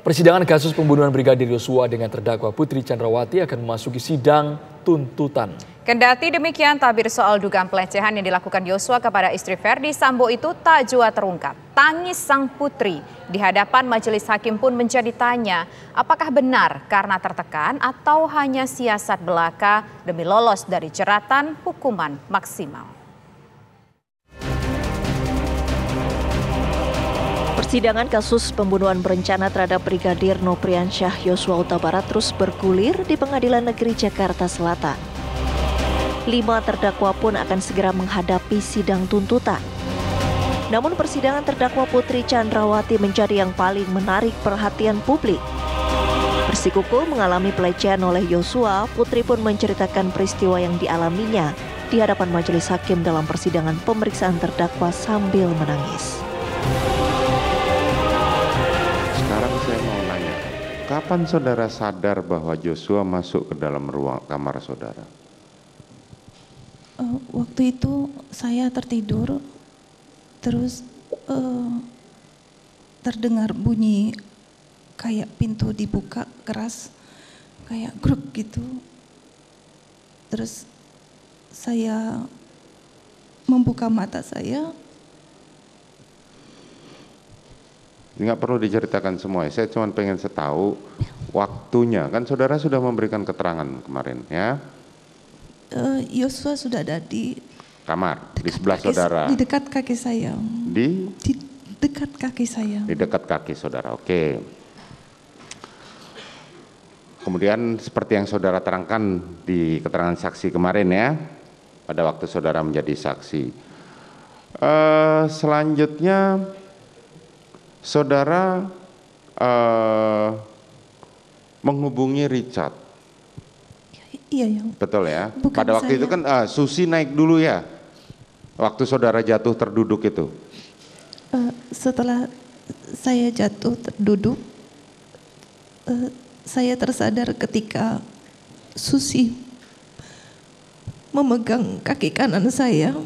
Persidangan kasus pembunuhan Brigadir Yosua dengan terdakwa Putri Chandrawati akan memasuki sidang tuntutan. Kendati demikian, tabir soal dugaan pelecehan yang dilakukan Yosua kepada istri Verdi Sambo itu tak jua terungkap. Tangis sang putri di hadapan majelis hakim pun menjadi tanya, apakah benar karena tertekan atau hanya siasat belaka demi lolos dari jeratan hukuman maksimal. Persidangan kasus pembunuhan berencana terhadap Brigadir Nopriansyah Yosua Huta Barat terus bergulir di Pengadilan Negeri Jakarta Selatan. 5 terdakwa pun akan segera menghadapi sidang tuntutan. Namun persidangan terdakwa Putri Chandrawati menjadi yang paling menarik perhatian publik. Bersikukuh mengalami pelecehan oleh Yosua, Putri pun menceritakan peristiwa yang dialaminya di hadapan majelis hakim dalam persidangan pemeriksaan terdakwa sambil menangis. Sekarang saya mau nanya, kapan saudara sadar bahwa Yosua masuk ke dalam ruang kamar saudara? Waktu itu saya tertidur, terus terdengar bunyi kayak pintu dibuka keras, kayak gruk gitu. Terus saya membuka mata saya. Nggak perlu diceritakan semua, saya cuma pengen tahu waktunya. Kan saudara sudah memberikan keterangan kemarin ya. Yosua sudah ada di kamar, di sebelah saudara. Di dekat kaki saya. Di dekat kaki saya. Di dekat kaki saudara, oke. Kemudian seperti yang saudara terangkan di keterangan saksi kemarin ya, pada waktu saudara menjadi saksi. Selanjutnya saudara menghubungi Richard. Iya, yang betul ya. Bukan pada waktu saya. itu kan Susi naik dulu ya, waktu saudara jatuh terduduk itu. Setelah saya jatuh terduduk, saya tersadar ketika Susi memegang kaki kanan saya,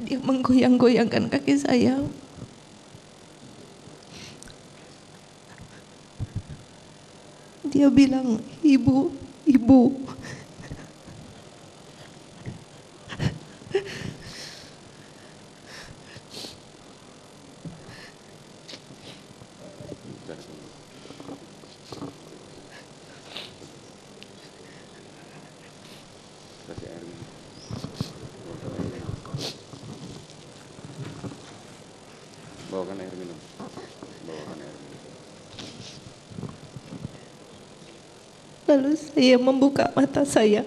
dia menggoyang-goyangkan kaki saya. Dia bilang, ibu. Bawakan air minum. Bawakan air minum. Lalu saya membuka mata saya.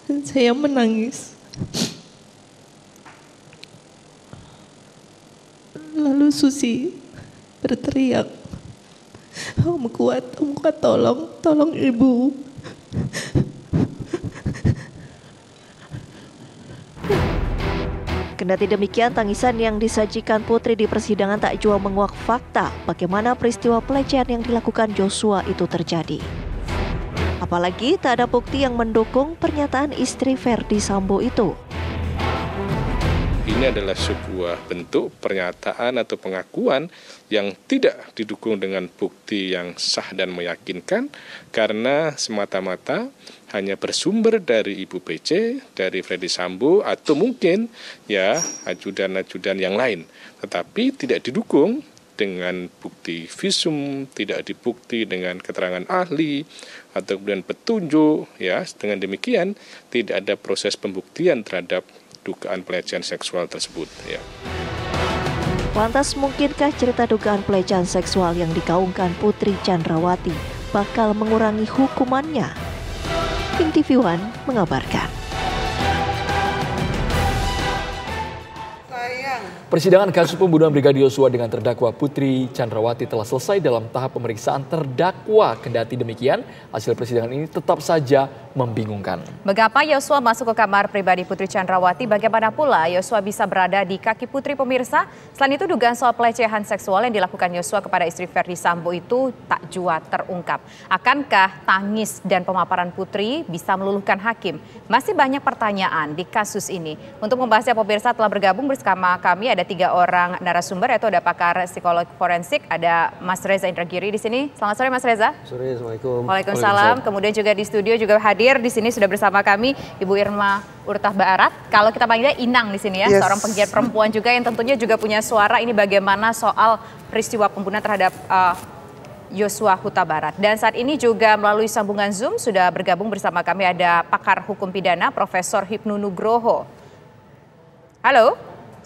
Dan saya menangis. Lalu Susi berteriak, Om Kuat, tolong ibu. Kendati demikian, tangisan yang disajikan Putri di persidangan tak jua menguak fakta bagaimana peristiwa pelecehan yang dilakukan Yosua itu terjadi. Apalagi tak ada bukti yang mendukung pernyataan istri Verdi Sambo itu. Ini adalah sebuah bentuk pernyataan atau pengakuan yang tidak didukung dengan bukti yang sah dan meyakinkan karena semata-mata hanya bersumber dari Ibu PC, dari Verdi Sambo atau mungkin ya ajudan-ajudan yang lain, tetapi tidak didukung dengan bukti visum, tidak dibukti dengan keterangan ahli atau kemudian petunjuk ya. Dengan demikian tidak ada proses pembuktian terhadap dugaan pelecehan seksual tersebut ya. Lantas mungkinkah cerita dugaan pelecehan seksual yang digaungkan Putri Chandrawati bakal mengurangi hukumannya? Tim TV One mengabarkan. Persidangan kasus pembunuhan Brigadir Yosua dengan terdakwa Putri Chandrawati telah selesai dalam tahap pemeriksaan terdakwa. Kendati demikian, hasil persidangan ini tetap saja membingungkan. Mengapa Yosua masuk ke kamar pribadi Putri Chandrawati? Bagaimana pula Yosua bisa berada di kaki Putri, pemirsa? Selain itu, dugaan soal pelecehan seksual yang dilakukan Yosua kepada istri Verdi Sambo itu tak jua terungkap. Akankah tangis dan pemaparan Putri bisa meluluhkan hakim? Masih banyak pertanyaan di kasus ini. Untuk membahasnya, pemirsa telah bergabung bersama kami kami ada 3 orang narasumber, yaitu ada pakar psikolog forensik, ada Mas Reza Indragiri di sini. Selamat sore Mas Reza. Sore, Assalamualaikum. Waalaikumsalam. Kemudian juga di studio juga hadir di sini sudah bersama kami Ibu Irma Urtah Barat. Kalau kita panggilnya Inang di sini ya, seorang penggiat perempuan juga yang tentunya juga punya suara ini bagaimana soal peristiwa pembunuhan terhadap Yosua Huta Barat. Dan saat ini juga melalui sambungan Zoom sudah bergabung bersama kami ada pakar hukum pidana Profesor Hipnu Nugroho. Halo,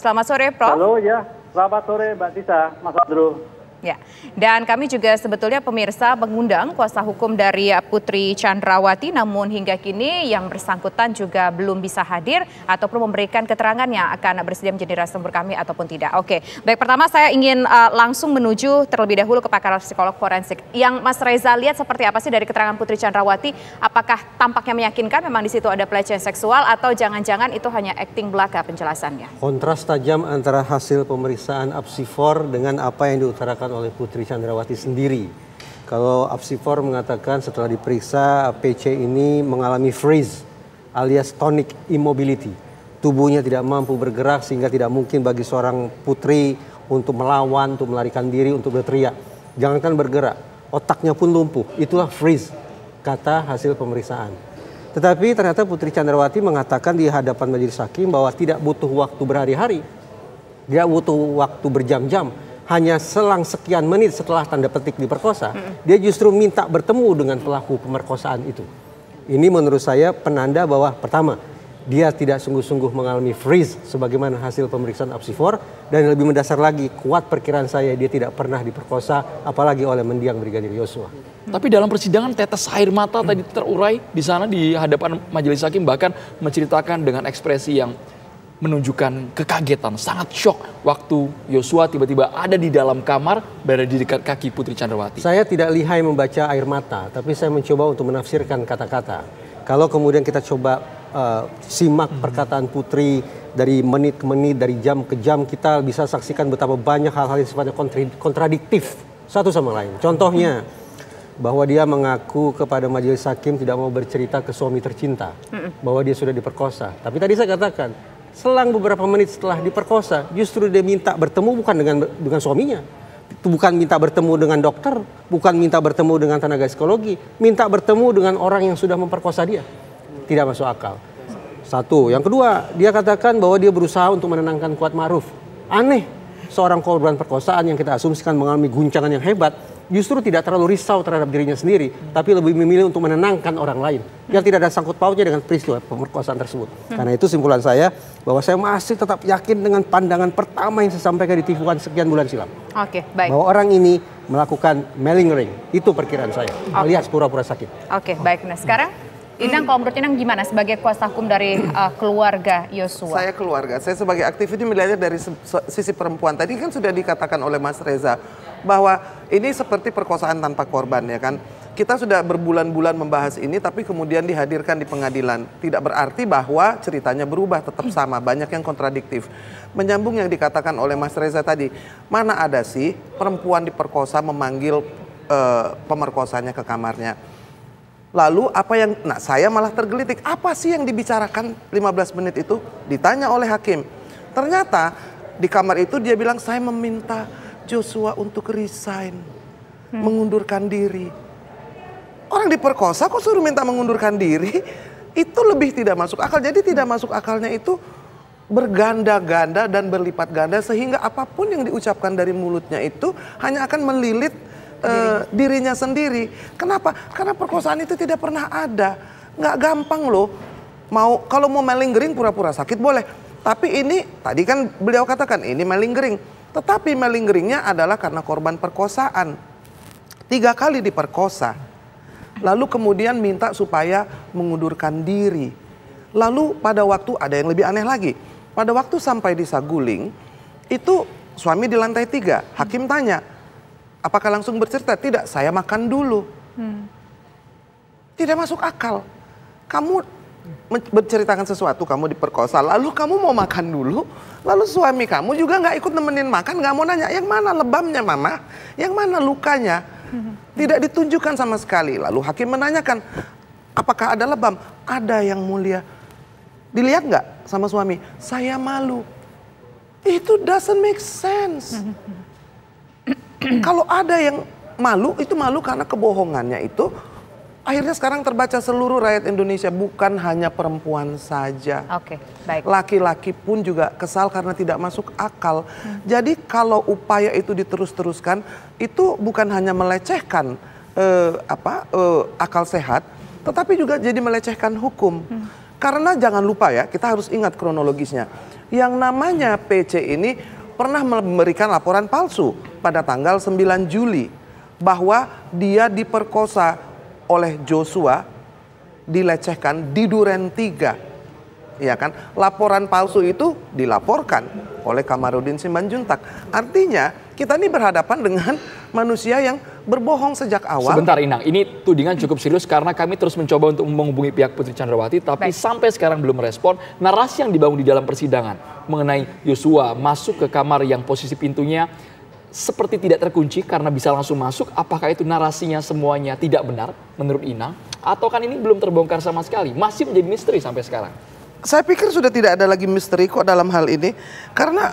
selamat sore Prof. Halo ya, selamat sore Mbak Tisa, Mas Andrew. Ya, dan kami juga sebetulnya pemirsa mengundang kuasa hukum dari Putri Chandrawati, namun hingga kini yang bersangkutan juga belum bisa hadir ataupun memberikan keterangannya akan bersedia menjadi narasumber kami ataupun tidak. Oke, baik, pertama saya ingin langsung menuju terlebih dahulu ke pakar psikolog forensik. Yang Mas Reza lihat seperti apa sih dari keterangan Putri Chandrawati? Apakah tampaknya meyakinkan memang di situ ada pelecehan seksual atau jangan-jangan itu hanya akting belaka penjelasannya? Kontras tajam antara hasil pemeriksaan Apsifor dengan apa yang diutarakan oleh Putri Chandrawati sendiri. Kalau Apsifor mengatakan setelah diperiksa PC ini mengalami freeze alias tonic immobility. Tubuhnya tidak mampu bergerak sehingga tidak mungkin bagi seorang putri untuk melawan, untuk melarikan diri, untuk berteriak. Jangankan bergerak, otaknya pun lumpuh. Itulah freeze, kata hasil pemeriksaan. Tetapi ternyata Putri Chandrawati mengatakan di hadapan majelis hakim bahwa tidak butuh waktu berhari-hari, tidak butuh waktu berjam-jam. Hanya selang sekian menit setelah tanda petik diperkosa, dia justru minta bertemu dengan pelaku pemerkosaan itu. Ini menurut saya penanda bahwa pertama, dia tidak sungguh-sungguh mengalami freeze sebagaimana hasil pemeriksaan Apsifor, dan lebih mendasar lagi, kuat perkiraan saya dia tidak pernah diperkosa apalagi oleh mendiang Brigadir Yosua. Tapi dalam persidangan tetes air mata tadi terurai di sana di hadapan majelis hakim, bahkan menceritakan dengan ekspresi yang menunjukkan kekagetan, sangat shock waktu Yosua tiba-tiba ada di dalam kamar, berada di dekat kaki Putri Chandrawati. Saya tidak lihai membaca air mata, tapi saya mencoba untuk menafsirkan kata-kata. Kalau kemudian kita coba simak perkataan Putri dari menit ke menit, dari jam ke jam, kita bisa saksikan betapa banyak hal-hal yang sifatnya kontradiktif satu sama lain. Contohnya, bahwa dia mengaku kepada majelis hakim tidak mau bercerita ke suami tercinta, bahwa dia sudah diperkosa. Tapi tadi saya katakan, selang beberapa menit setelah diperkosa, justru dia minta bertemu bukan dengan suaminya. Bukan minta bertemu dengan dokter, bukan minta bertemu dengan tenaga psikologi, minta bertemu dengan orang yang sudah memperkosa dia. Tidak masuk akal. Satu. Yang kedua, dia katakan bahwa dia berusaha untuk menenangkan Kuat Ma'ruf. Aneh, seorang korban perkosaan yang kita asumsikan mengalami guncangan yang hebat, justru tidak terlalu risau terhadap dirinya sendiri, tapi lebih memilih untuk menenangkan orang lain yang tidak ada sangkut pautnya dengan peristiwa pemerkosaan tersebut. Karena itu simpulan saya bahwa saya masih tetap yakin dengan pandangan pertama yang saya sampaikan di TV One sekian bulan silam. Oke, baik. Bahwa orang ini melakukan malingering, itu perkiraan saya, alias pura-pura sakit. Oke, baik. Nah sekarang Inang, kalau menurut Inang gimana sebagai kuasa hukum dari keluarga Yosua? Saya keluarga, saya sebagai aktivis ini melihatnya dari sisi perempuan. Tadi kan sudah dikatakan oleh Mas Reza bahwa ini seperti perkosaan tanpa korban, ya kan. Kita sudah berbulan-bulan membahas ini, tapi kemudian dihadirkan di pengadilan. Tidak berarti bahwa ceritanya berubah, tetap sama, banyak yang kontradiktif. Menyambung yang dikatakan oleh Mas Reza tadi, mana ada sih perempuan diperkosa memanggil pemerkosanya ke kamarnya. Lalu apa yang, nah saya malah tergelitik, apa sih yang dibicarakan 15 menit itu? Ditanya oleh hakim. Ternyata di kamar itu dia bilang, saya meminta Joshua untuk resign, mengundurkan diri. Orang diperkosa kok suruh minta mengundurkan diri? Itu lebih tidak masuk akal. Jadi tidak masuk akalnya itu berganda-ganda dan berlipat ganda, sehingga apapun yang diucapkan dari mulutnya itu hanya akan melilit dirinya sendiri. Kenapa? Karena perkosaan itu tidak pernah ada. Nggak gampang loh. Kalau mau malingering pura-pura sakit boleh. Tapi ini tadi kan beliau katakan ini malingering. Tetapi malingeringnya adalah karena korban perkosaan. 3 kali diperkosa. Lalu kemudian minta supaya mengundurkan diri. Lalu pada waktu ada yang lebih aneh lagi. Pada waktu sampai di Saguling, itu suami di lantai 3. Hakim tanya, apakah langsung bercerita? Tidak, saya makan dulu. Tidak masuk akal. Kamu berceritakan sesuatu, kamu diperkosa, lalu kamu mau makan dulu, lalu suami kamu juga nggak ikut nemenin makan, nggak mau nanya, yang mana lebamnya mama, yang mana lukanya, tidak ditunjukkan sama sekali. Lalu hakim menanyakan, apakah ada lebam? Ada yang mulia. Dilihat nggak sama suami? Saya malu. Itu doesn't make sense. Kalau ada yang malu, itu malu karena kebohongannya itu akhirnya sekarang terbaca seluruh rakyat Indonesia, bukan hanya perempuan saja. Oke, baik. Laki-laki pun juga kesal karena tidak masuk akal. Jadi kalau upaya itu diterus-teruskan, itu bukan hanya melecehkan akal sehat, tetapi juga jadi melecehkan hukum. Karena jangan lupa ya, kita harus ingat kronologisnya. Yang namanya PC ini pernah memberikan laporan palsu pada tanggal 9 Juli bahwa dia diperkosa oleh Joshua, dilecehkan di Duren 3. Ya kan? Laporan palsu itu dilaporkan oleh Kamarudin Simanjuntak. Artinya kita ini berhadapan dengan manusia yang berbohong sejak awal. Sebentar Inang, ini tudingan cukup serius karena kami terus mencoba untuk menghubungi pihak Putri Chandrawati, tapi sampai sekarang belum merespon. Narasi yang dibangun di dalam persidangan mengenai Joshua masuk ke kamar yang posisi pintunya seperti tidak terkunci karena bisa langsung masuk. Apakah itu narasinya semuanya tidak benar menurut Inang? Atau kan ini belum terbongkar sama sekali? Masih menjadi misteri sampai sekarang? Saya pikir sudah tidak ada lagi misteri kok dalam hal ini. Karena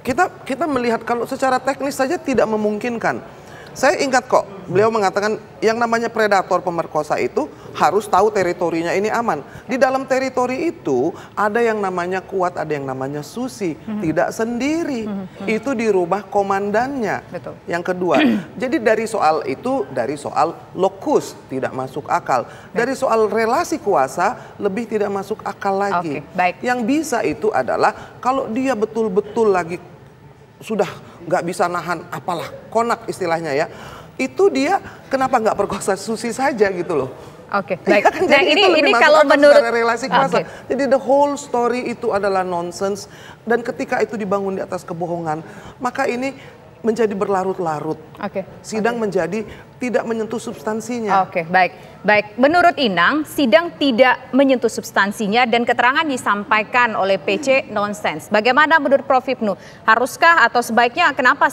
kita melihat kalau secara teknis saja tidak memungkinkan. Saya ingat kok, beliau mengatakan yang namanya predator pemerkosa itu harus tahu teritorinya ini aman. Di dalam teritori itu ada yang namanya Kuat, ada yang namanya Susi. Tidak sendiri, itu di rumah komandannya. Betul. Yang kedua, jadi dari soal itu, dari soal lokus tidak masuk akal. Dari soal relasi kuasa lebih tidak masuk akal lagi. Baik. Yang bisa itu adalah kalau dia betul-betul lagi sudah nggak bisa nahan, apalah konak istilahnya ya, itu dia kenapa nggak perkosa Susi saja gitu loh. Oke, baik. Ya kan, nah ini kalau menurut relasi kuasa. Jadi the whole story itu adalah nonsense, dan ketika itu dibangun di atas kebohongan, maka ini menjadi berlarut-larut. Sidang menjadi tidak menyentuh substansinya. Oke, baik. Baik, menurut Inang, sidang tidak menyentuh substansinya dan keterangan disampaikan oleh PC nonsense. Bagaimana menurut Prof. Hipnu? Haruskah atau sebaiknya kenapa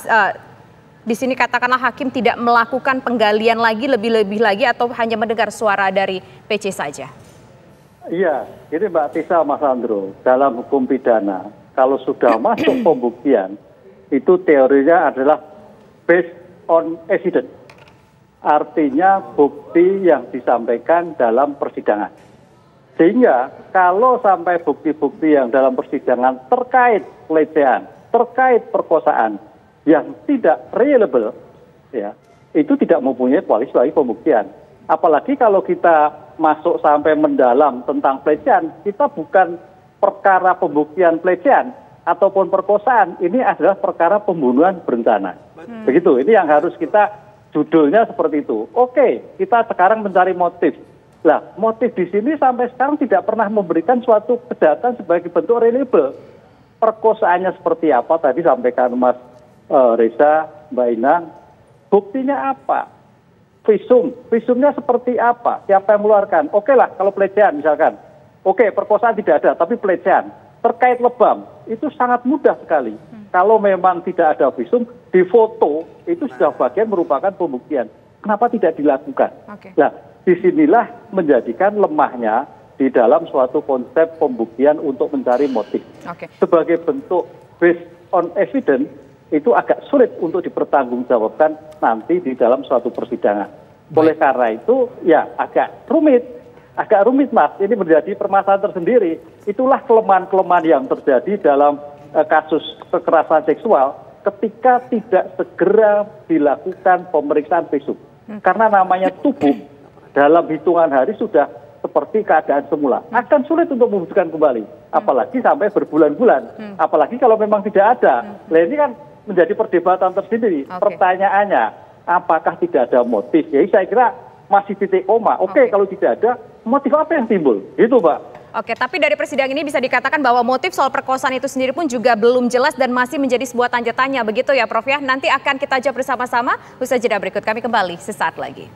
di sini katakanlah hakim tidak melakukan penggalian lagi lebih-lebih lagi atau hanya mendengar suara dari PC saja? Iya, ini Mbak Tisa, Mas Andro, dalam hukum pidana kalau sudah masuk pembuktian itu teorinya adalah based on evidence. Artinya bukti yang disampaikan dalam persidangan. Sehingga kalau sampai bukti-bukti yang dalam persidangan terkait pelecehan, terkait perkosaan yang tidak reliable, ya, itu tidak mempunyai kualitas bagi pembuktian. Apalagi kalau kita masuk sampai mendalam tentang pelecehan, kita bukan perkara pembuktian pelecehan ataupun perkosaan, ini adalah perkara pembunuhan berencana. Begitu, ini yang harus kita judulnya seperti itu. Oke, kita sekarang mencari motif. Lah, motif di sini sampai sekarang tidak pernah memberikan suatu kejahatan sebagai bentuk reliable. Perkosaannya seperti apa tadi sampaikan Mas Reza, Mbak Inang. Buktinya apa? Visumnya seperti apa? Siapa yang mengeluarkan? Oke lah, kalau pelecehan misalkan. Oke, perkosaan tidak ada, tapi pelecehan. Terkait lebam, itu sangat mudah sekali. Kalau memang tidak ada visum, difoto, itu sudah bagian merupakan pembuktian. Kenapa tidak dilakukan? Nah, disinilah menjadikan lemahnya di dalam suatu konsep pembuktian untuk mencari motif. Sebagai bentuk based on evidence, itu agak sulit untuk dipertanggungjawabkan nanti di dalam suatu persidangan. Oleh karena itu, ya agak rumit Mas, ini menjadi permasalahan tersendiri. Itulah kelemahan-kelemahan yang terjadi dalam kasus kekerasan seksual ketika tidak segera dilakukan pemeriksaan visum. Karena namanya tubuh dalam hitungan hari sudah seperti keadaan semula. Akan sulit untuk membuktikan kembali, apalagi sampai berbulan-bulan. Apalagi kalau memang tidak ada. Nah, ini kan menjadi perdebatan tersendiri. Pertanyaannya, apakah tidak ada motif? Jadi saya kira masih titik koma. Oke, kalau tidak ada, motif apa yang timbul? Itu, Mbak. Oke, tapi dari persidangan ini bisa dikatakan bahwa motif soal perkosaan itu sendiri pun juga belum jelas dan masih menjadi sebuah tanda tanya. Begitu ya, Prof ya? Nanti akan kita jawab bersama-sama. Usai jeda berikut, kami kembali sesaat lagi.